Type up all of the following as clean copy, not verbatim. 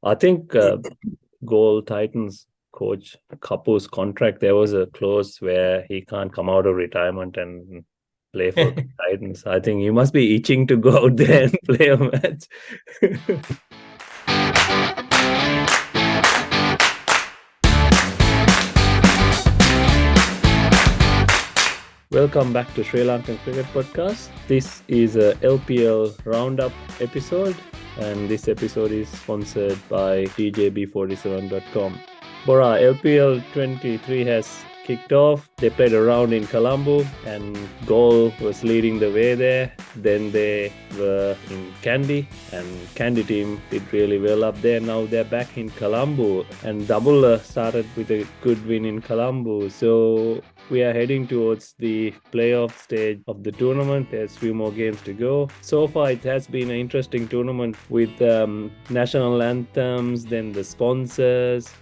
I think Goal Titans coach Kapoor's contract, there was a clause where he can't come out of retirement and play for Titans. I think he must be itching to go out there and play a match. Welcome back to Sri Lankan Cricket Podcast. This is a LPL Roundup episode, and this episode is sponsored by djb47.com. Bora, LPL 23 has kicked off. They played a round in Colombo and Galle was leading the way there. Then they were in Kandy and Kandy team did really well up there. Now they're back in Colombo and Double started with a good win in Colombo. So we are heading towards the playoff stage of the tournament. There's a few more games to go. So far, it has been an interesting tournament with national anthems, then the sponsors.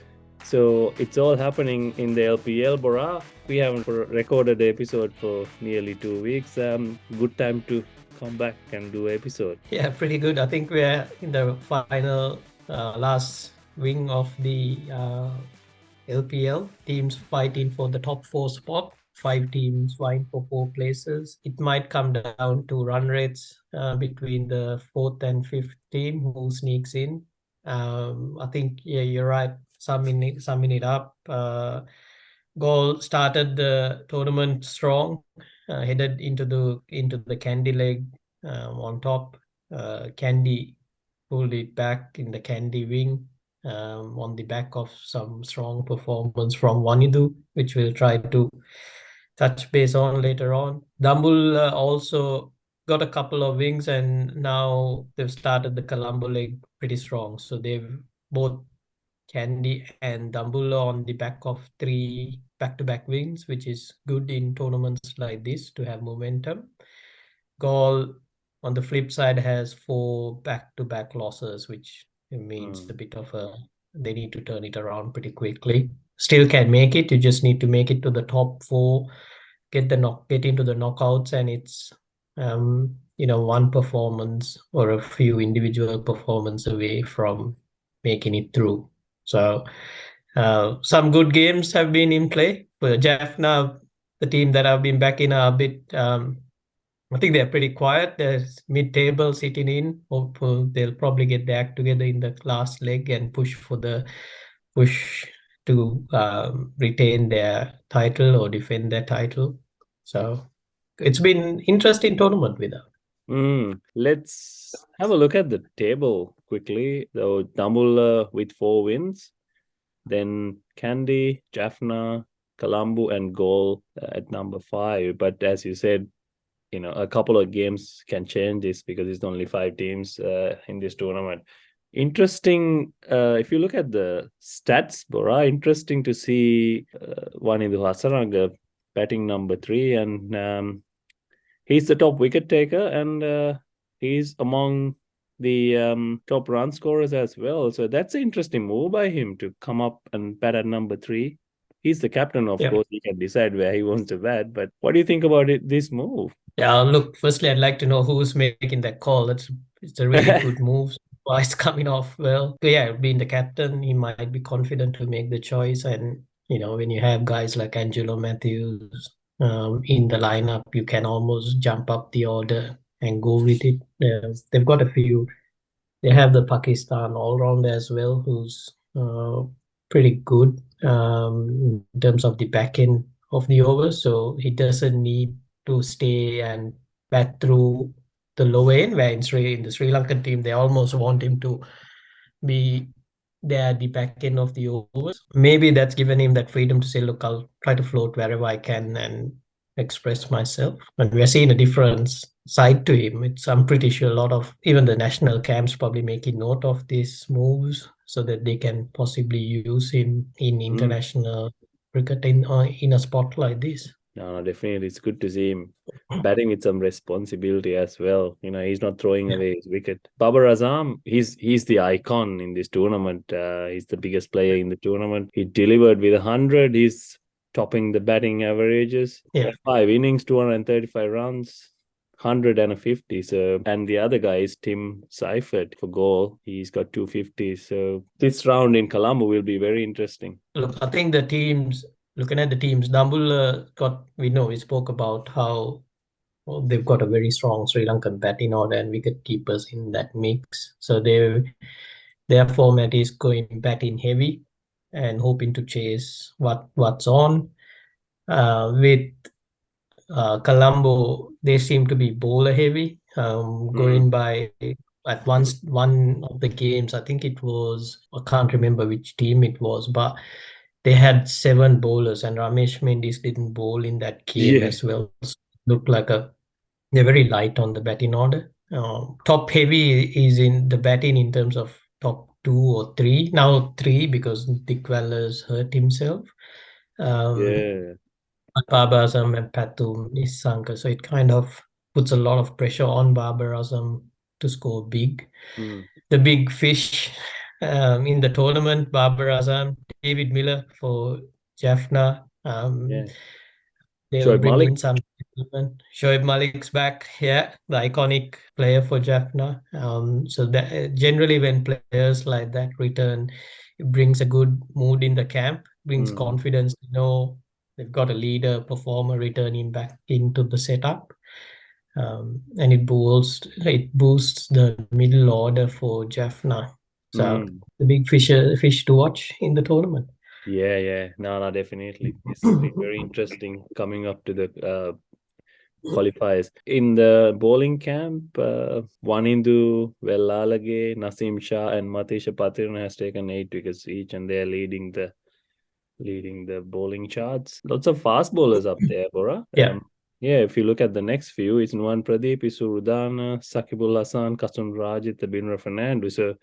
So it's all happening in the LPL, Bora. We haven't recorded the episode for nearly 2 weeks. Good time to come back and do an episode. Yeah, pretty good. I think we're in the final last wing of the LPL. Teams fighting for the top 4 spot. 5 teams vying for 4 places. It might come down to run rates between the 4th and 5th team who sneaks in. I think, yeah, you're right. Summing it up, Galle started the tournament strong, headed into the Kandy leg on top. Kandy pulled it back in the Kandy wing on the back of some strong performance from Wanidu, which we'll try to touch base on later on. Dambul also got a couple of wings, and now they've started the Colombo leg pretty strong. So they've both Kandy and Dambulla on the back of 3 back-to-back wins, which is good in tournaments like this to have momentum. Galle, on the flip side, has 4 back-to-back losses, which means a bit of they need to turn it around pretty quickly. Still can make it. You just need to make it to the top 4, get into the knockouts, and it's one performance or a few individual performance away from making it through. So some good games have been in play. For Jaffna, the team that I've been backing are a bit, I think they're pretty quiet. They're mid-table sitting in. Hopefully they'll probably get their act together in the last leg and push to retain their title or defend their title. So it's been interesting tournament with them. Let's have a look at the table quickly. So Dambulla with 4 wins, then Kandy, Jaffna, Colombo, and Galle at number 5. But as you said, a couple of games can change this because it's only 5 teams in this tournament. Interesting, if you look at the stats, Bora, interesting to see Wanidu Hasaranga batting number 3, and he's the top wicket taker, and he's among the top run scorers as well. So that's an interesting move by him to come up and bat at number 3. He's the captain, of course. He can decide where he wants to bat. But what do you think about this move? Yeah, look, firstly, I'd like to know who's making that call. It's a really good move. Why it's coming off well. Yeah, being the captain, he might be confident to make the choice. And, when you have guys like Angelo Matthews in the lineup, you can almost jump up the order and go with it. They've got a few. They have the Pakistan all-rounder as well, who's pretty good in terms of the back end of the over. So he doesn't need to stay and bat through the low end, where in the Sri Lankan team, they almost want him to be there at the back end of the overs. Maybe that's given him that freedom to say, look, I'll try to float wherever I can and express myself. And we're seeing a different side to him. I'm pretty sure a lot of even the national camps probably making note of these moves so that they can possibly use him in international cricket in a spot like this. No, definitely. It's good to see him batting with some responsibility as well. He's not throwing away his wicket. Babar Azam, he's the icon in this tournament. He's the biggest player in the tournament. He delivered with 100. He's topping the batting averages. 5 innings, 235 runs, 150. So, and the other guy is Tim Seifert for goal. He's got 250. So this round in Colombo will be very interesting. Look, I think the teams, looking at the teams, we spoke about how they've got a very strong Sri Lankan batting order and wicket keepers in that mix. So their format is going batting heavy and hoping to chase what's on. With Colombo, they seem to be bowler heavy. Going by at one of the games, I think it was, I can't remember which team it was, but they had 7 bowlers, and Ramesh Mendis didn't bowl in that game Yeah. as well. So it looked like they're very light on the batting order. Top heavy is in the batting in terms of top 2 or 3. Now 3 because Dick Weller's hurt himself. Yeah. Babar Azam and Pathum Nissanka. So it kind of puts a lot of pressure on Babar Azam to score big. The big fish in the tournament, Babar Azam, David Miller for Jaffna. Yeah. They will Shoaib bring Malik. in some development. Shoaib Malik's back, yeah, the iconic player for Jaffna. So that generally when players like that return, it brings a good mood in the camp, brings confidence to know they've got a leader, performer returning back into the setup. And it boosts the middle order for Jaffna. So the big fish to watch in the tournament. Yeah. No, definitely. It's been very interesting coming up to the qualifiers. In the bowling camp, Wanindu, Vellalage, Nasim Shah, and Matisha Patirna has taken 8 wickets each, and they're leading the bowling charts. Lots of fast bowlers up there, Bora. Yeah. Yeah, if you look at the next few, it's Nuwan Pradeep, Isurudana, Sakibul Hasan, Kasun Rajit, Binra Fernando. So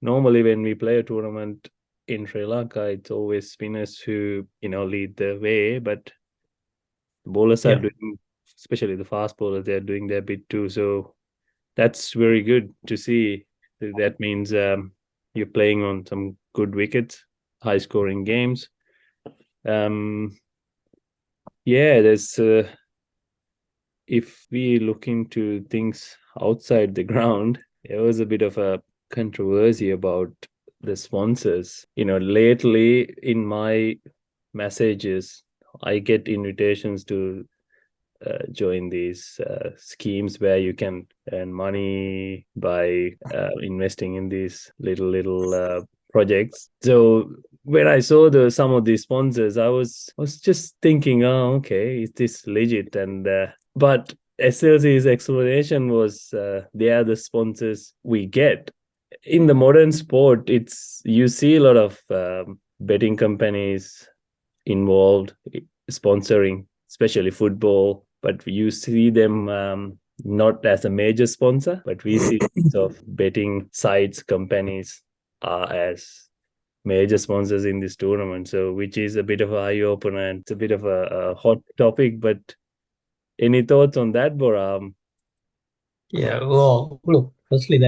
normally when we play a tournament in Sri Lanka, it's always spinners who, lead the way, but bowlers are doing, especially the fast bowlers, they're doing their bit too. So that's very good to see. That means you're playing on some good wickets, high scoring games. Yeah, there's if we look into things outside the ground, there was a bit of a controversy about the sponsors. Lately in my messages, I get invitations to join these schemes where you can earn money by investing in these little projects. So when I saw some of these sponsors, I was just thinking, oh, okay, is this legit? And but SLC's explanation was they are the sponsors we get. In the modern sport, it's you see a lot of betting companies involved sponsoring, especially football, but you see them not as a major sponsor, but we see of betting sites companies are as major sponsors in this tournament. So which is a bit of an eye opener, and it's a bit of a hot topic. But any thoughts on that, Bora? Yeah, well, look, firstly,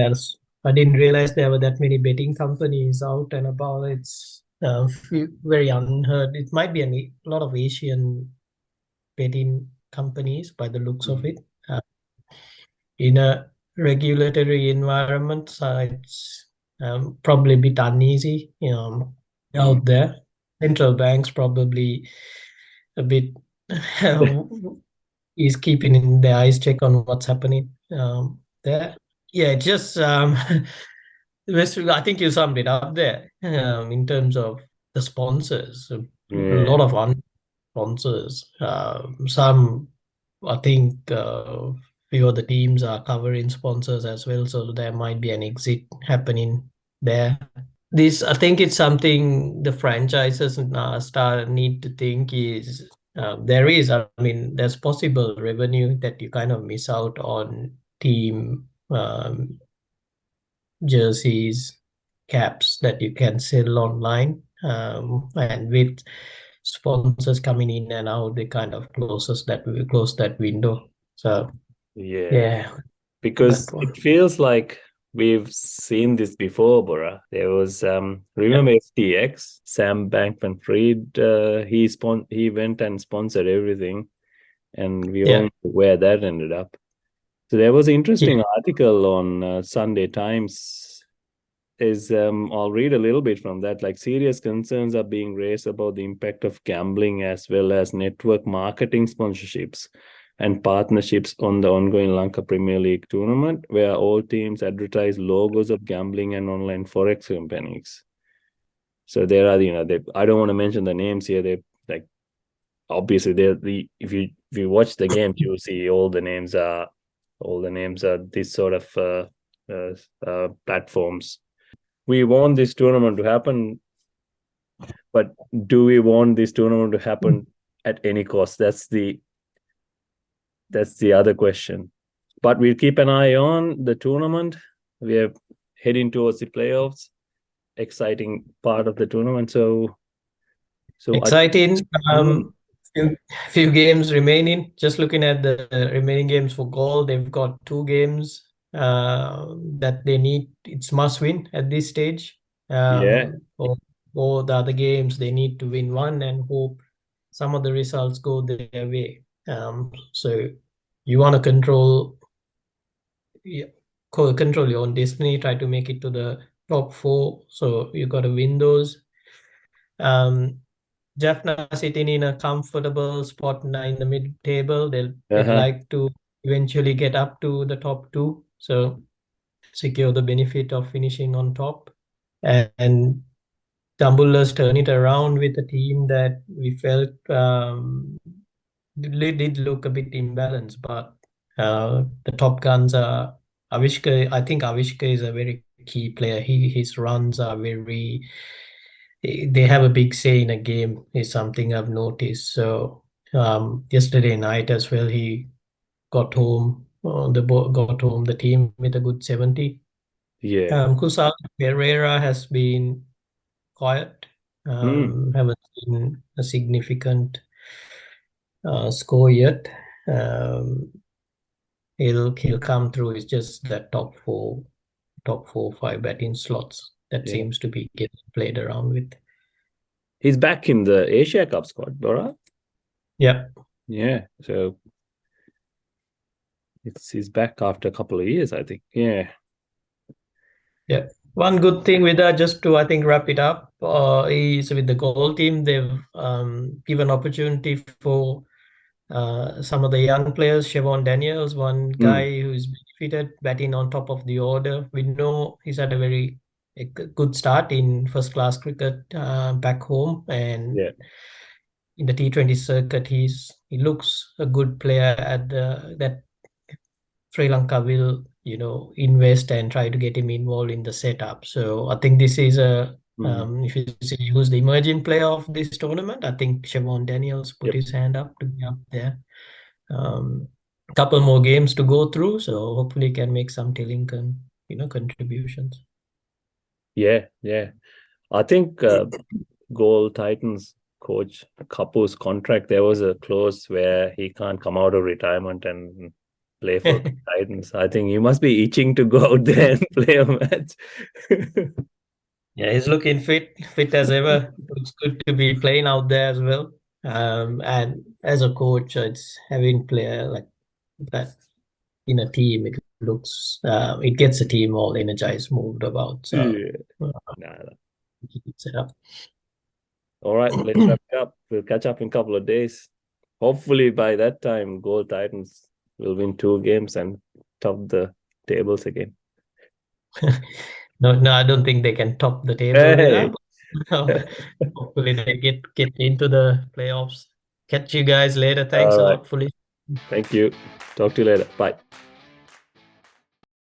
I didn't realize there were that many betting companies out and about. It's very unheard. It might be a lot of Asian betting companies by the looks of it. Uh, in a regulatory environment, it's probably a bit uneasy, out there. Central banks probably a bit is keeping in their eyes check on what's happening there. Yeah, it just I think you summed it up there in terms of the sponsors. A Yeah, lot of sponsors. Some, I think, few of the teams are covering sponsors as well, so there might be an exit happening there. This, I think, it's something the franchises start need to think is there's possible revenue that you kind of miss out on team jerseys, caps that you can sell online. And with sponsors coming in and out, they kind of close that window. So yeah. yeah, Because that one. it feels like we've seen this before, Bora. There was Yeah, remember FTX, Sam Bankman-Fried. He went and sponsored everything, and we all yeah, know where that ended up. So there was an interesting Yeah. article on Sunday Times. I'll read a little bit from that. Like, serious concerns are being raised about the impact of gambling as well as network marketing sponsorships and partnerships on the ongoing Lanka Premier League tournament, where all teams advertise logos of gambling and online forex companies. So there are, I don't want to mention the names here. They like obviously they're the if you watch the game, you'll see all the names are this sort of platforms. We want this tournament to happen, but do we want this tournament to happen at any cost? That's the other question. But we'll keep an eye on the tournament. We are heading towards the playoffs. Exciting part of the tournament. So Exciting. mm, Few games remaining. Just looking at the remaining games for goal, they've got two games that they need. It's must win at this stage. yeah, For the other games, they need to win one and hope some of the results go their way. So you want to yeah, control your own destiny. Try to make it to the top four. So you got to win those. Um, Jaffna sitting in a comfortable spot now in the mid-table. They'd uh-huh, like to eventually get up to the top two, so secure the benefit of finishing on top. And Tambulla's turn it around with a team that we felt did look a bit imbalanced, but the top guns are Avishka. I think Avishka is a very key player. His runs are very they have a big say in a game is something I've noticed. So yesterday night as well, he got home the team with a good 70. yeah. Kusal Pereira has been quiet. Mm, Haven't seen a significant score yet. Um, he'll come through. It's just that top four, five batting slots that yeah. seems to be getting played around with. He's back in the Asia Cup squad, Bora. Yeah. Yeah. So he's back after a couple of years, I think. Yeah. Yeah. One good thing with that, just to I think wrap it up, is with the goal team, they've given opportunity for some of the young players. Siobhan Daniels, one Mm, guy who's benefited batting on top of the order. We know he's had a good start in first class cricket back home, and yeah. in the T20 circuit, he looks a good player at the that Sri Lanka will, invest and try to get him involved in the setup. So I think this is Mm, if you say who's the emerging player of this tournament, I think Siobhan Daniels put yep. his hand up to be up there. Um, Couple more games to go through, so hopefully can make some telling contributions. Yeah. Yeah. I think Goal Titans coach Kapoor's contract, there was a clause where he can't come out of retirement and play for Titans. I think he must be itching to go out there and play a match. Yeah, he's looking fit as ever. Looks good to be playing out there as well. And as a coach, it's having player like that in a team. It gets a team all energized, moved about. So Yeah. uh, Nah, nah. keep it set up. All right, let's wrap it up. We'll catch up in a couple of days. Hopefully, by that time, Goal Titans will win 2 games and top the tables again. No, no, I don't think they can top the table with that. Hey, Hopefully, they get into the playoffs. Catch you guys later. Thanks all a right. lot for listening. Thank you. Talk to you later. Bye.